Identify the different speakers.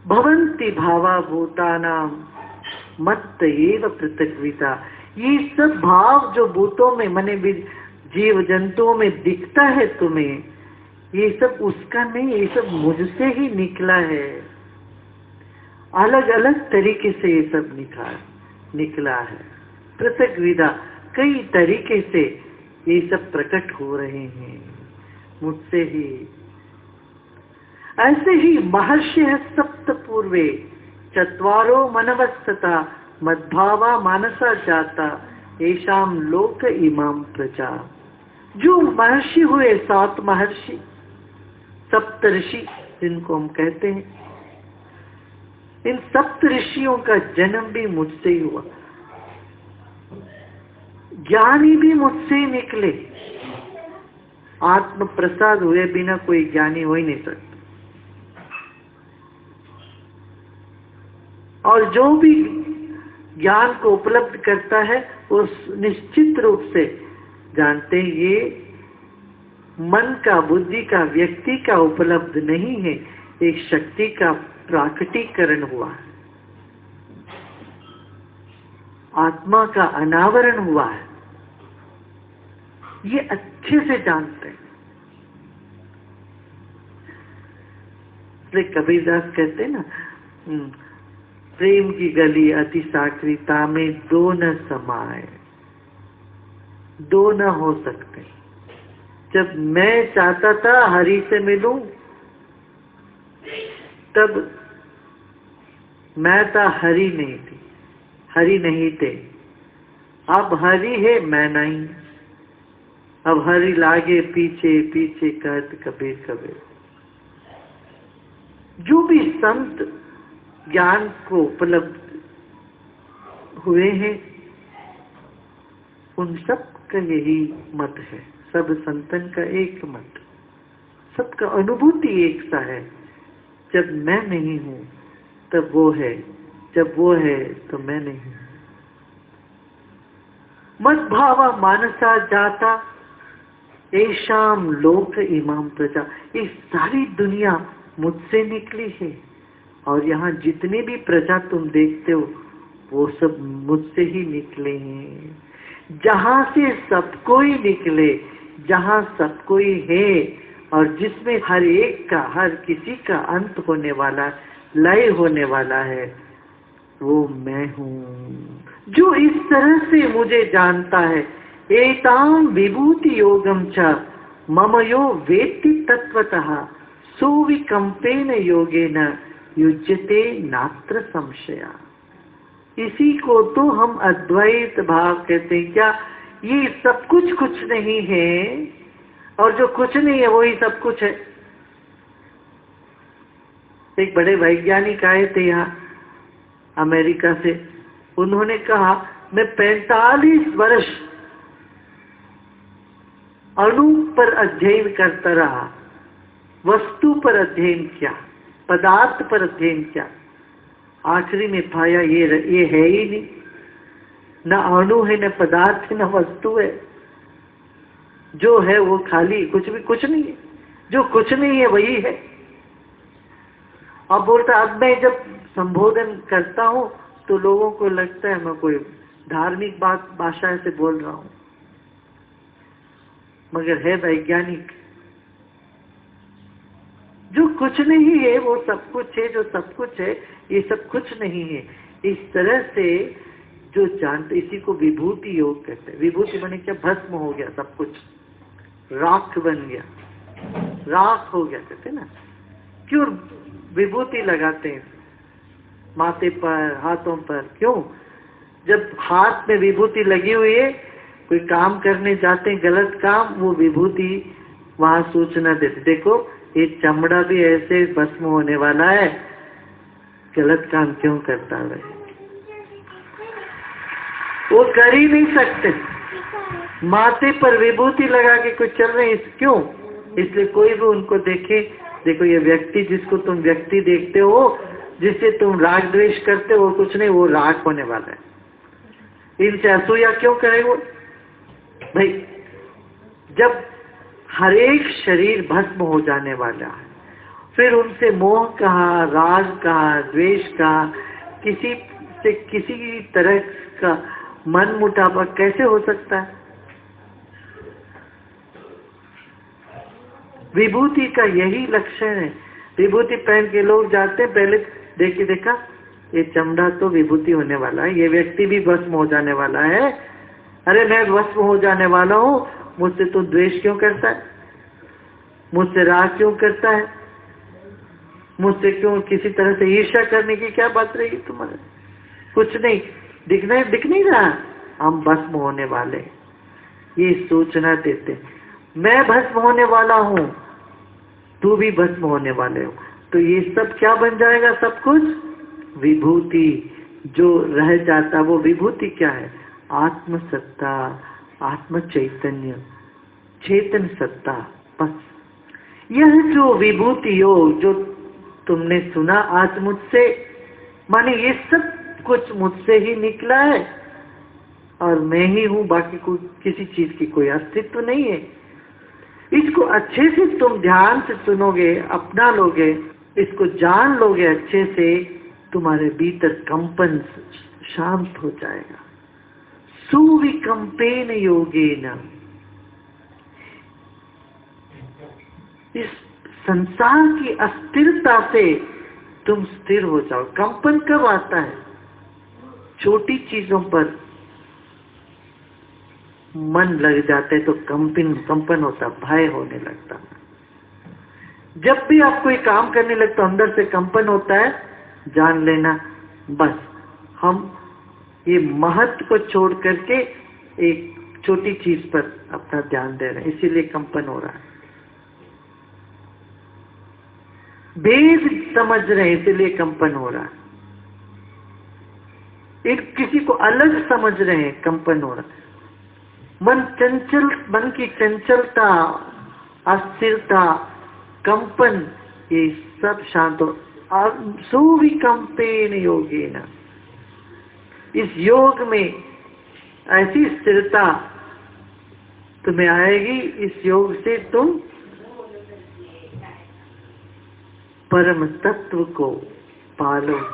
Speaker 1: भवन्ति भावा भूतानां मत्त एव पृथक्विता। ये सब भाव जो भूतों में माने जीव जंतुओं में दिखता है तुम्हें, ये सब उसका नहीं, ये सब मुझसे ही निकला है। अलग अलग तरीके से ये सब निकला है। पृथक्विदा, कई तरीके से ये सब प्रकट हो रहे हैं मुझसे ही। ऐसे ही महर्षि सप्त पूर्वे चत्वारो मनवस्तता मद्भावा मानसा जाता येषाम लोक इमाम प्रजा। जो महर्षि हुए, 7 महर्षि, सप्त ऋषि जिनको हम कहते हैं, इन सप्त ऋषियों का जन्म भी मुझसे ही हुआ। ज्ञानी भी मुझसे ही निकले। आत्म प्रसाद हुए बिना कोई ज्ञानी हो ही नहीं सकता। और जो भी ज्ञान को उपलब्ध करता है वो निश्चित रूप से जानते हैं ये मन का, बुद्धि का, व्यक्ति का उपलब्ध नहीं है, एक शक्ति का प्राकटीकरण हुआ है, आत्मा का अनावरण हुआ है। ये अच्छे से जानते हैं। कबीरदास कहते हैं ना, प्रेम की गली अति साक्रिता में दो न समाए, दो न हो सकते। जब मैं चाहता था हरि से मिलूं, तब मैं था, हरि नहीं थी, हरि नहीं थे। अब हरि है, मैं नहीं। अब हरि लागे पीछे पीछे कहत कबीर कबीर। जो भी संत ज्ञान को उपलब्ध हुए हैं, उन सब का यही मत है। सब संतन का एक मत, सबका अनुभूति एक सा है। जब मैं नहीं हूं तब वो है, जब वो है तो मैं नहीं हूं। मत भावा मानसा जाता ऐशाम लोक इमाम प्रजा। ये सारी दुनिया मुझसे निकली है, और यहाँ जितने भी प्रजा तुम देखते हो वो सब मुझसे ही निकले हैं। जहां से सब कोई निकले, जहां सब कोई है, और जिसमें हर एक का, हर किसी का अंत होने वाला, लय होने वाला है, वो मैं हूं। जो इस तरह से मुझे जानता है, एताम विभूति योगम च मम यो वेत्ति तत्वतः सुविकंपेन योगेन युज्यते नात्र संशया। इसी को तो हम अद्वैत भाव कहते हैं। क्या ये सब कुछ कुछ नहीं है, और जो कुछ नहीं है वही सब कुछ है। एक बड़े वैज्ञानिक आए थे यहाँ अमेरिका से। उन्होंने कहा, मैं 45 वर्ष अणु पर अध्ययन करता रहा, वस्तु पर अध्ययन किया, पदार्थ पर अध्ययन किया, आखिरी में पाया ये है ही नहीं। न अणु है, न पदार्थ है, न वस्तु है। जो है वो खाली, कुछ नहीं है। जो कुछ नहीं है वही है। अब बोलता, अब मैं जब संबोधन करता हूं तो लोगों को लगता है मैं कोई धार्मिक भाषा से बोल रहा हूं, मगर है वैज्ञानिक। जो कुछ नहीं है वो सब कुछ है, जो सब कुछ है ये सब कुछ नहीं है। इस तरह से जो जानते, इसी को विभूति योग कहते हैं। विभूति बने क्या? भस्म हो गया सब कुछ, राख बन गया, राख हो गया कहते ना। क्यों विभूति लगाते हैं माथे पर, हाथों पर? क्यों? जब हाथ में विभूति लगी हुई है, कोई काम करने जाते हैं गलत काम, वो विभूति वहां सूचना देते, देखो ये चमड़ा भी ऐसे भस्म होने वाला है, गलत काम क्यों करता है? वो कर ही नहीं सकते। माथे पर विभूति लगा के कुछ चल रहे हैं, क्यों? इसलिए कोई भी उनको देखे, देखो ये व्यक्ति, जिसको तुम व्यक्ति देखते हो, जिससे तुम राग द्वेष करते हो, वो कुछ नहीं, वो राग होने वाला है। इनसे असूया क्यों करे वो? भाई जब हर एक शरीर भस्म हो जाने वाला है, फिर उनसे मोह कहा, राग कहा, द्वेष कहा, किसी से किसी तरह का मन मुटावा कैसे हो सकता है? विभूति का यही लक्षण है। विभूति पहन के लोग जाते हैं, पहले देखा ये चमड़ा तो विभूति होने वाला है, ये व्यक्ति भी भस्म हो जाने वाला है। अरे मैं भस्म हो जाने वाला हूँ, मुझसे तो द्वेष क्यों करता है, मुझसे राग क्यों करता है, मुझसे क्यों किसी तरह से ईर्ष्या करने की क्या बात रही तुम्हारे? कुछ नहीं दिख नहीं रहा, हम भस्म होने वाले, ये सूचना देते। मैं भस्म होने वाला हूँ, तू भी भस्म होने वाले हो, तो ये सब क्या बन जाएगा? सब कुछ विभूति। जो रह जाता वो विभूति क्या है? आत्म सत्ता, आत्म चैतन्य, चेतन सत्ता। बस यह जो विभूति योग जो तुमने सुना आज मुझसे, माने ये सब कुछ मुझसे ही निकला है और मैं ही हूँ, बाकी किसी चीज की कोई अस्तित्व नहीं है। इसको अच्छे से तुम ध्यान से सुनोगे, अपना लोगे, इसको जान लोगे अच्छे से, तुम्हारे भीतर कंपन शांत हो जाएगा। सुविकंपेन योगेन, इस संसार की अस्थिरता से तुम स्थिर हो जाओ। कंपन कब आता है? छोटी चीजों पर मन लग जाते तो कंपन होता, भय होने लगता। जब भी आप कोई काम करने लगता अंदर से कंपन होता है, जान लेना बस हम ये महत्व को छोड़ करके एक छोटी चीज पर अपना ध्यान दे रहे हैं, इसीलिए कंपन हो रहा है। भेद समझ रहे हैं, इसीलिए कंपन हो रहा है। एक किसी को अलग समझ रहे हैं, कंपन हो रहा है। मन की चंचलता, अस्थिरता, कंपन, ये सब शांत हो। सुविकंपेन योगेन, इस योग में ऐसी स्थिरता तुम्हें आएगी, इस योग से तुम परम तत्व को पालोगे।